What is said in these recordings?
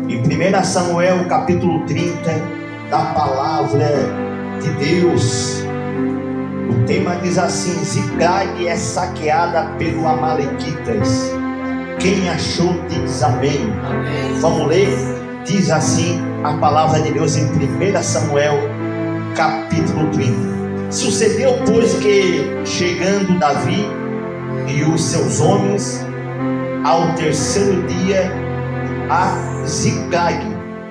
Em 1 Samuel capítulo 30, da palavra de Deus, o tema diz assim: Ziclag é saqueada pelos amalequitas. Quem achou diz amém. Vamos ler? Diz assim a palavra de Deus em 1 Samuel capítulo 30. Sucedeu, pois, que chegando Davi e os seus homens ao terceiro dia a Ziclag,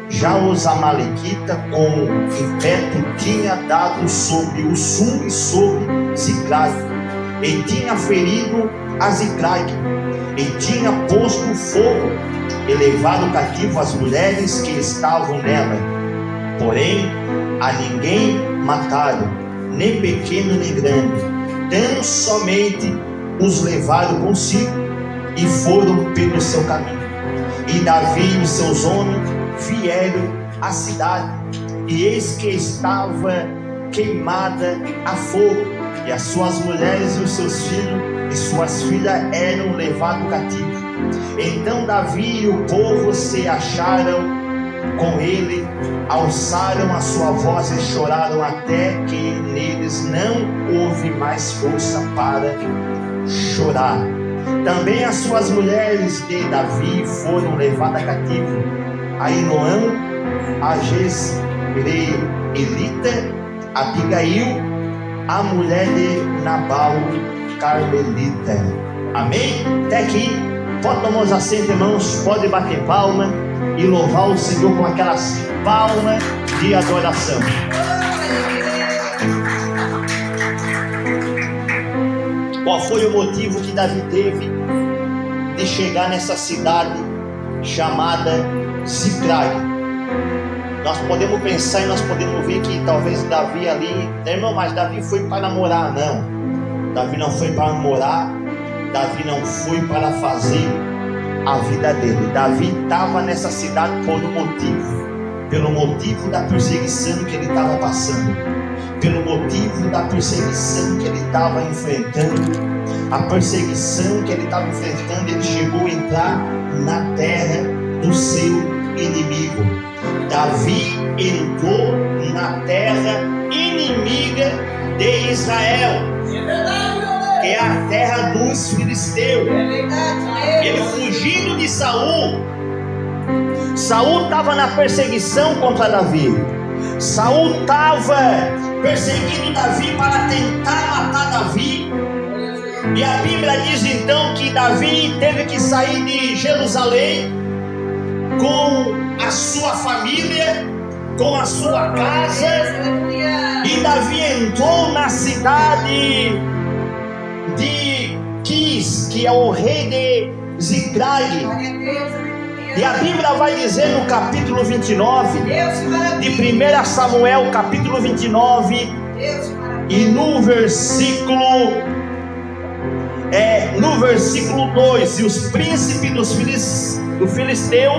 já os amalequitas com impeto tinha dado sobre o sul e sobre Ziclag, e tinha ferido a Ziclag, e tinha posto fogo e levado cativo as mulheres que estavam nela. Porém a ninguém mataram, nem pequeno nem grande, tão somente os levaram consigo e foram pelo seu caminho. E Davi e os seus homens vieram à cidade, e eis que estava queimada a fogo, e as suas mulheres e os seus filhos e suas filhas eram levados cativos. Então Davi e o povo se acharam com ele, alçaram a sua voz e choraram até que neles não houve mais força para chorar. Também as suas mulheres de Davi foram levadas cativo: Ainoã, a Jezreelita, Abigail, a mulher de Nabal, Carmelita. Amém? Até aqui, pode tomar os assentos, irmãos, pode bater palma e louvar o Senhor com aquelas palmas de adoração. Qual foi o motivo que Davi teve de chegar nessa cidade chamada Ziclag? Nós podemos pensar e nós podemos ver que talvez Davi ali, irmão, mas Davi foi para namorar. Não, Davi não foi para namorar, Davi não foi para fazer a vida dele. Davi estava nessa cidade por um motivo, pelo motivo da perseguição que ele estava passando, pelo motivo da perseguição que ele estava enfrentando. A perseguição que ele estava enfrentando, ele chegou a entrar na terra do seu inimigo. Davi entrou na terra inimiga de Israel, que é a terra dos filisteus. Ele fugindo de Saul. Saul estava na perseguição contra Davi. Saul estava perseguindo Davi para tentar matar Davi. E a Bíblia diz então que Davi teve que sair de Jerusalém com a sua família, com a sua casa. E Davi entrou na cidade de Quis, que é o rei de Ziclag. E a Bíblia vai dizer no capítulo 29 de 1 Samuel, capítulo 29, e no versículo 2: e os príncipes do filisteu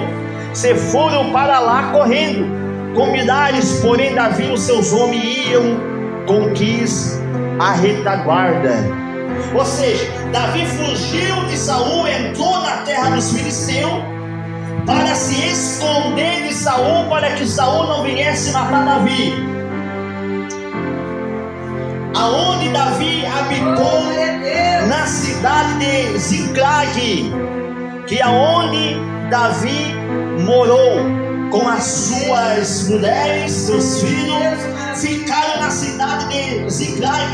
se foram para lá correndo com milhares, porém Davi e os seus homens iam com Quis a retaguarda. Ou seja, Davi fugiu de Saul, entrou na terra dos filisteus para se esconder de Saul, para que Saul não viesse matar Davi. Aonde Davi habitou, na cidade de Ziclag, que é onde Davi morou com as suas mulheres, seus filhos, ficaram na cidade de Ziclag.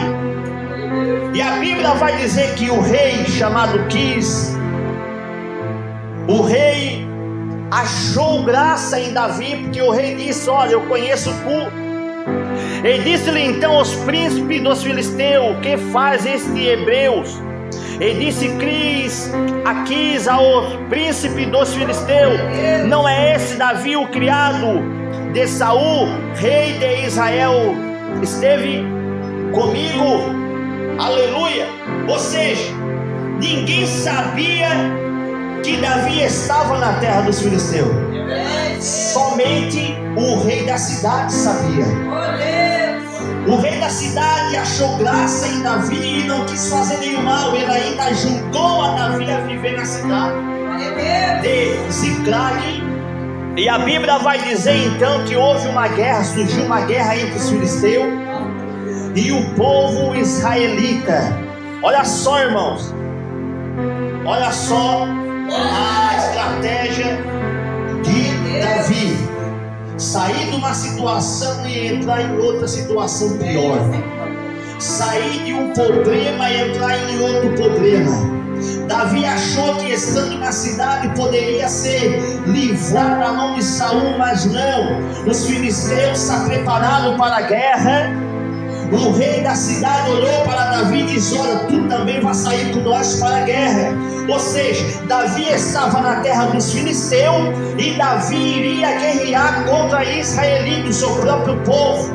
E a Bíblia vai dizer que o rei chamado Quis, o rei achou graça em Davi, porque o rei disse: olha, eu conheço tu. E disse-lhe então aos príncipes dos filisteus: que faz este hebreus? E disse Quis aos príncipes dos filisteus: não é esse Davi o criado de Saul, rei de Israel? Esteve comigo. Aleluia. Ou seja, ninguém sabia que Davi estava na terra dos filisteus. Somente o rei da cidade sabia. O rei da cidade achou graça em Davi e não quis fazer nenhum mal. Ele ainda ajudou a Davi a viver na cidade de Ziclag. E a Bíblia vai dizer então que houve uma guerra, surgiu uma guerra entre os filisteus e o povo israelita. Olha só, irmãos, olha só a estratégia de Davi: sair de uma situação e entrar em outra situação pior, sair de um problema e entrar em outro problema. Davi achou que estando na cidade poderia ser livrado da mão de Saul, mas não. Os filisteus se prepararam para a guerra. O rei da cidade olhou para Davi e disse: olha, tu também vai sair com nós para a guerra. Ou seja, Davi estava na terra dos filisteus e Davi iria guerrear contra Israelita, o seu próprio povo.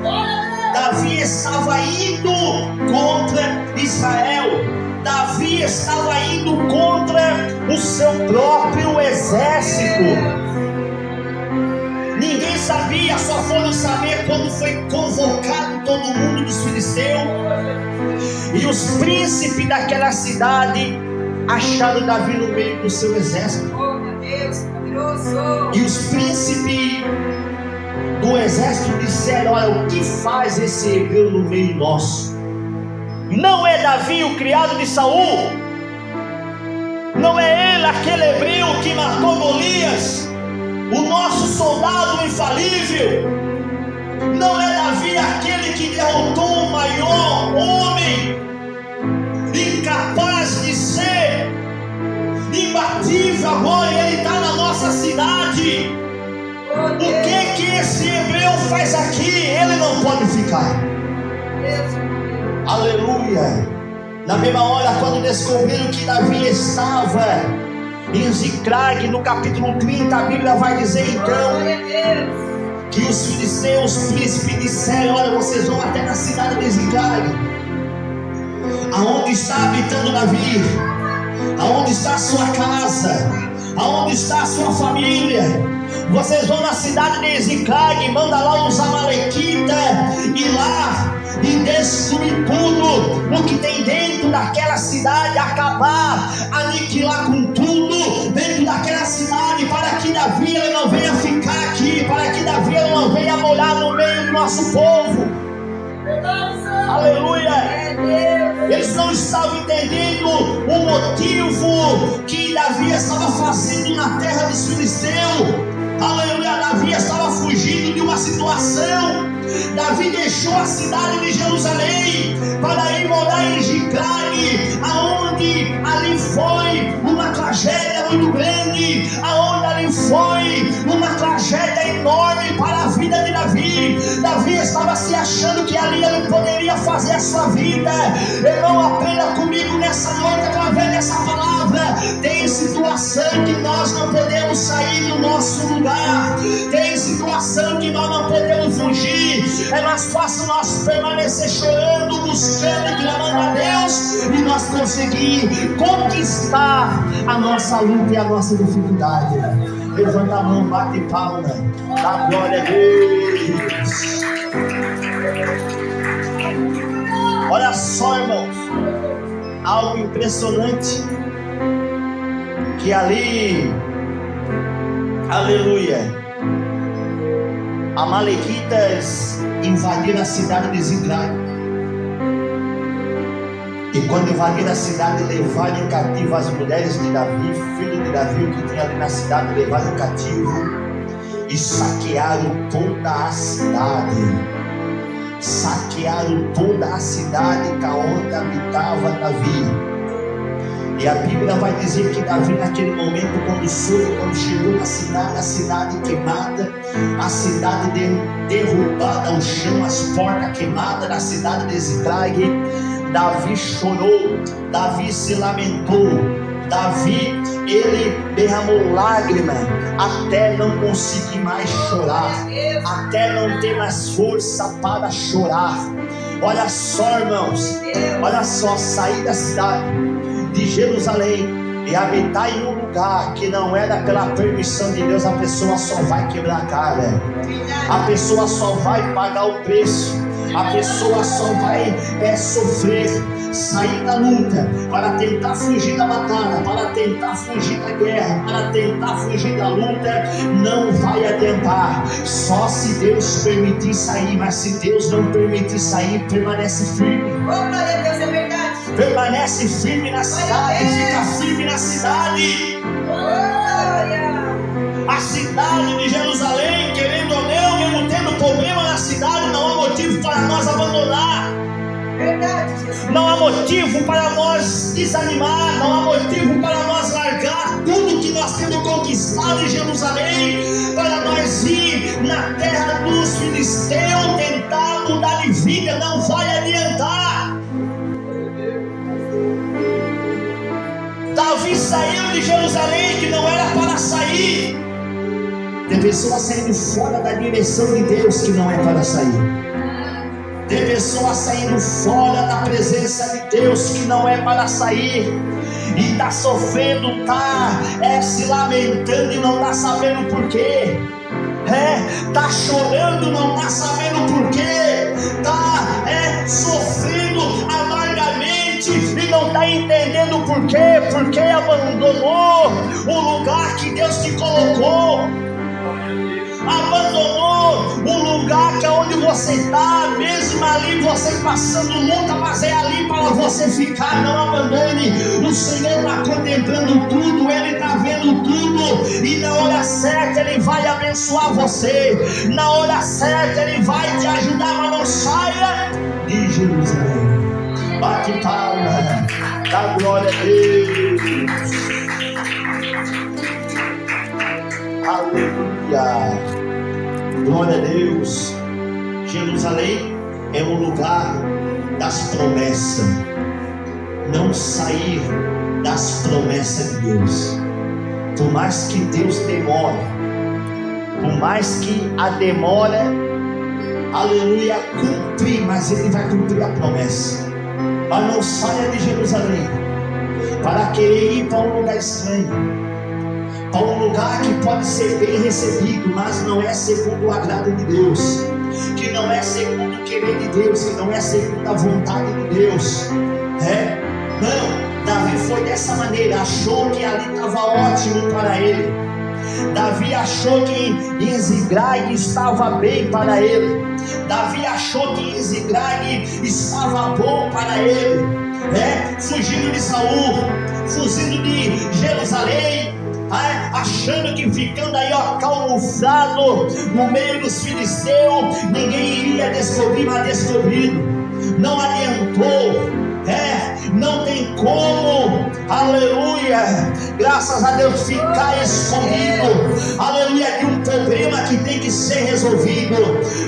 Davi estava indo contra Israel. Davi estava indo contra o seu próprio exército. Ninguém sabia, só foram saber quando foi convocado todo mundo dos filisteus. E os príncipes daquela cidade acharam Davi no meio do seu exército. Oh, meu Deus, poderoso! E os príncipes do exército disseram: olha, o que faz esse hebreu no meio nosso? Não é Davi o criado de Saul? Não é ele aquele hebreu que matou Golias, o nosso soldado infalível? Não é Davi aquele que derrotou o maior homem, incapaz de ser imbatível? Agora ele está na nossa cidade. O que esse hebreu faz aqui? Ele não pode ficar. Aleluia. Na mesma hora, quando descobriram que Davi estava em Ziclag, no capítulo 30, a Bíblia vai dizer então que os filisteus, os príncipes, disseram: olha, vocês vão até na cidade de Ziclag, aonde está habitando Davi, aonde está a sua casa, aonde está a sua família. Vocês vão na cidade de Ziclag, manda lá os amalequitas ir lá e destruir tudo o que tem dentro daquela cidade, acabar, aniquilar com tudo dentro daquela cidade, para que Davi ele não venha ficar aqui, para que Davi ele não venha morar no meio do nosso povo. Aleluia. Eles não estavam entendendo o motivo que Davi estava fazendo na terra dos filisteus. Aleluia. Davi estava fugindo de uma situação. Davi deixou a cidade de Jerusalém para ir morar em Ziclag, aonde ali foi uma tragédia muito grande, aonde ali foi uma tragédia enorme para a vida de Davi. Davi estava se achando que ali ele poderia fazer a sua vida. Irmão, aprenda comigo nessa noite através dessa palavra. Tem situação que nós não podemos sair do nosso lugar, tem situação que nós não podemos fugir. É mais fácil nós permanecer chorando, buscando e clamando a Deus, e nós conseguir conquistar a nossa luta e a nossa dificuldade. Levanta a mão, bate palma, dá glória a Deus. Olha só, irmãos, algo impressionante, que ali, aleluia, amalequitas invadiram a cidade de Ziclag. E quando invadiram a cidade, levaram em cativo as mulheres de Davi, filho de Davi, o que tinha ali na cidade, levaram em cativo e saquearam toda a cidade. Saquearam toda a cidade onde habitava Davi. E a Bíblia vai dizer que Davi, naquele momento, quando chegou na cidade, a cidade queimada, a cidade derrubada ao chão, as portas queimadas na cidade de Ziclag, Davi chorou, Davi se lamentou, Davi, ele derramou lágrimas até não conseguir mais chorar, até não ter mais força para chorar. Olha só, irmãos, olha só, sair da cidade de Jerusalém e habitar em um lugar que não era pela permissão de Deus, a pessoa só vai quebrar a cara, a pessoa só vai pagar o preço, A pessoa só vai sofrer, sair da luta, para tentar fugir da batalha, para tentar fugir da guerra, para tentar fugir da luta, não vai adiantar. Só se Deus permitir sair, mas se Deus não permitir sair, permanece firme. Glória a Deus, é verdade. Permanece firme na cidade, fica firme na cidade. Glória. A cidade de Jerusalém, querendo ou não, mesmo tendo problema na cidade, não há motivo para nós abandonar. Verdade, Jesus. Não há motivo para nós desanimar, não há motivo para nós largar tudo que nós temos conquistado em Jerusalém, para nós ir na terra dos filisteus tentar mudar de vida. Não vai adiantar. Davi saiu de Jerusalém, que não era para sair. Tem pessoas saindo fora da direção de Deus, que não é para sair. Tem pessoas saindo fora da presença de Deus, que não é para sair. E está sofrendo, está se lamentando e não está sabendo por quê. Está chorando, não está sabendo por quê. Está sofrendo amargamente e não está entendendo por quê. Porque abandonou o lugar que Deus te colocou. Abandonou o lugar que é onde você está, mesmo ali você passando luta, mas é ali para você ficar. Não abandone. O Senhor está contemplando tudo, Ele está vendo tudo, e na hora certa Ele vai abençoar você, na hora certa Ele vai te ajudar. Mas não saia de Jerusalém. Bate palma, dá glória a Deus. Aleluia. Glória a Deus. Jerusalém é um lugar das promessas. Não sair das promessas de Deus. Por mais que Deus demore, por mais que a demora, aleluia, cumprir, mas Ele vai cumprir a promessa. Mas não saia de Jerusalém para querer ir para um lugar estranho, para um lugar que pode ser bem recebido, mas não é segundo o agrado de Deus, que não é segundo o querer de Deus, que não é segundo a vontade de Deus. Não, Davi foi dessa maneira, achou que ali estava ótimo para ele. Davi achou que em Ziklag estava bem para ele. Davi achou que em Ziklag estava bom para ele. Fugindo de Saul, fugindo de Jerusalém, achando que ficando aí camuflado no meio dos filisteus, ninguém iria descobrir, mas descobriram. Não adiantou. Não tem como, aleluia, graças a Deus, ficar escondido, aleluia, de um problema que tem que ser resolvido.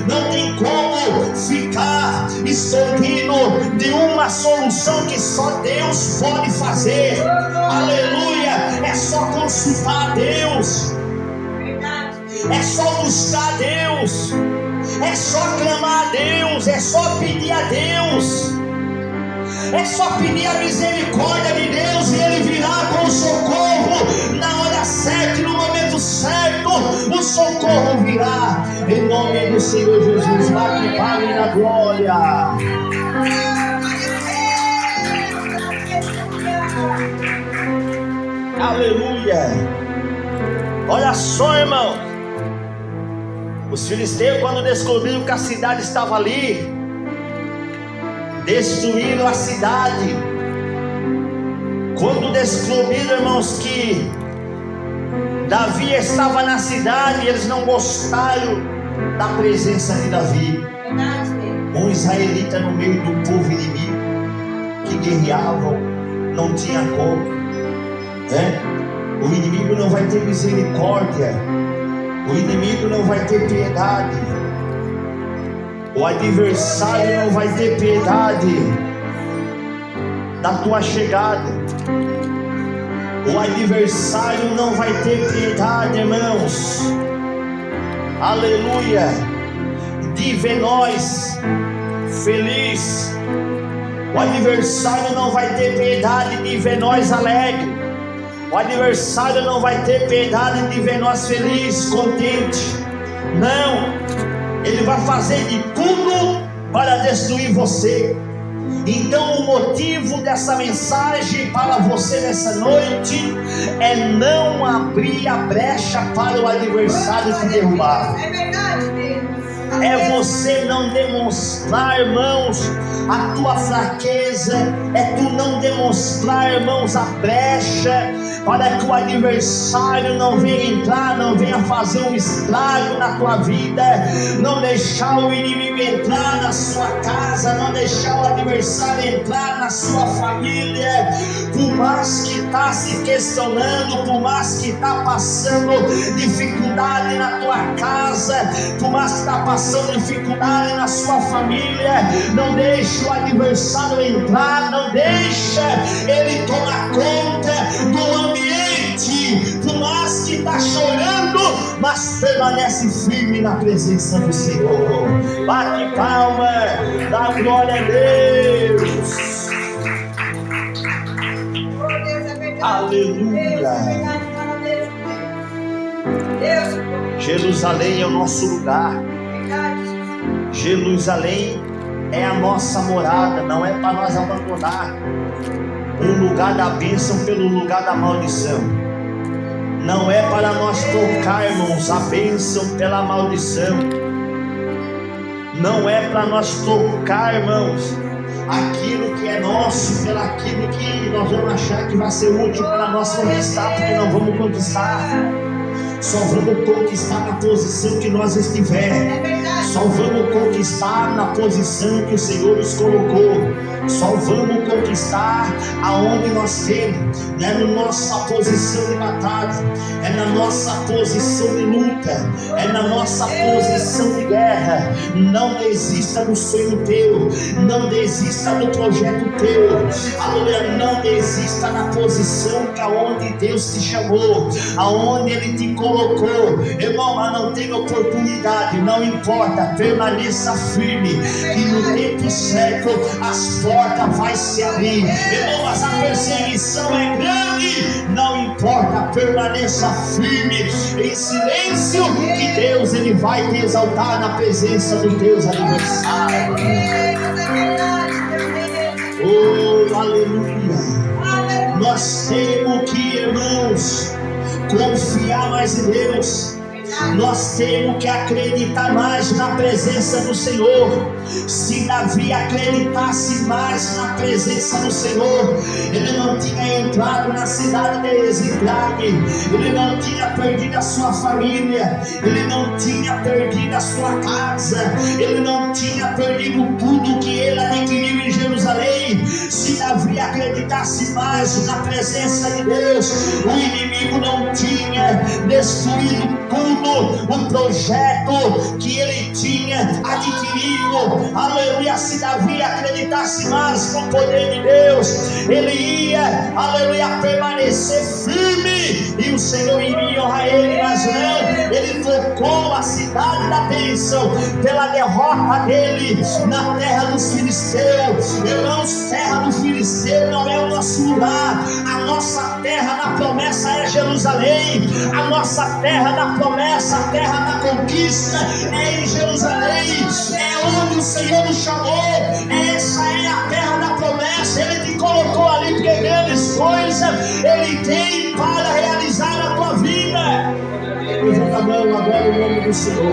Não tem como ficar escondido de uma solução que só Deus pode fazer. Aleluia, é só consultar a Deus, é só buscar a Deus, é só clamar a Deus, é só pedir a Deus. É só pedir a misericórdia de Deus, e Ele virá com o socorro na hora certa e no momento certo. O socorro virá em nome do Senhor Jesus. Bate palma na glória. Aleluia. Olha só, irmão, os filisteus, quando descobriram que a cidade estava ali, destruíram a cidade. Quando descobriram, irmãos, que Davi estava na cidade, eles não gostaram da presença de Davi. Um israelita no meio do povo inimigo, que guerreavam, não tinha como. O inimigo não vai ter misericórdia, o inimigo não vai ter piedade, o adversário não vai ter piedade da tua chegada. O adversário não vai ter piedade, irmãos. Aleluia. De ver nós feliz. O adversário não vai ter piedade de ver nós alegres. O adversário não vai ter piedade de ver nós felizes, contentes. Não. Ele vai fazer de tudo para destruir você. Então o motivo dessa mensagem para você nessa noite é não abrir a brecha para o adversário te derrubar. É verdade, Deus. É você não demonstrar, irmãos, a tua fraqueza. É tu não demonstrar, irmãos, a brecha, para que o adversário não venha entrar, não venha fazer um estrago na tua vida. Não deixar o inimigo entrar na sua casa, não deixar o adversário entrar na sua família. Por mais que está se questionando, por mais que está passando dificuldade na tua casa, por mais que está passando dificuldade na sua família, não deixe o adversário entrar, não deixa ele tomar conta do ambiente. Por mais que está chorando, mas permanece firme na presença do Senhor. Bate palma, dá glória a Deus. Oh, Deus, é verdade. Aleluia. Deus, é verdade. Fala mesmo, Deus. Jerusalém é o nosso lugar. Verdade, Jesus. Jerusalém é a nossa morada. Não é para nós abandonar o lugar da bênção pelo lugar da maldição. Não é para nós trocarmos a bênção pela maldição. Não é para nós trocar, irmãos, aquilo que é nosso pelo aquilo que nós vamos achar que vai ser útil para nós conquistar, porque não vamos conquistar. Só vamos conquistar na posição que nós estiver. É verdade. Só vamos conquistar na posição que o Senhor nos colocou. Só vamos conquistar aonde nós temos. Não é na nossa posição de batalha, é na nossa posição de luta, é na nossa posição de guerra. Não desista do sonho teu, não desista do projeto teu. Aleluia, não desista da posição que aonde Deus te chamou, aonde Ele te colocou. Irmão, mas não tem oportunidade, não importa, permaneça firme, que no tempo certo as portas vai se abrir. Irmão, mas a perseguição é grande, não importa, permaneça firme em silêncio, que Deus Ele vai te exaltar na presença dos teus adversários. Oh, aleluia. Nós temos que, irmãos, confiar mais em Deus. Nós temos que acreditar mais na presença do Senhor. Se Davi acreditasse mais na presença do Senhor, ele não tinha entrado na cidade de Ziclag, ele não tinha perdido a sua família, ele não tinha perdido a sua casa, ele não tinha perdido tudo que ele adquiriu em Jerusalém. Se Davi acreditasse mais na presença de Deus, o inimigo não tinha destruído tudo o projeto que ele tinha adquirido. Aleluia. Se Davi acreditasse mais no poder de Deus, ele ia, aleluia, permanecer firme e o Senhor iria honrar ele. Mas não, ele trocou a cidade da bênção pela derrota dele na terra dos filisteus. Irmãos, terra do filisteu não é o nosso lugar. A nossa terra na promessa é Jerusalém. A nossa terra na promessa, a terra da conquista é em Jerusalém. É onde o Senhor nos chamou. Essa é a terra da promessa. Ele te colocou ali porque grandes coisas Ele tem para realizar na tua vida. Levanta a mão agora em nome do Senhor.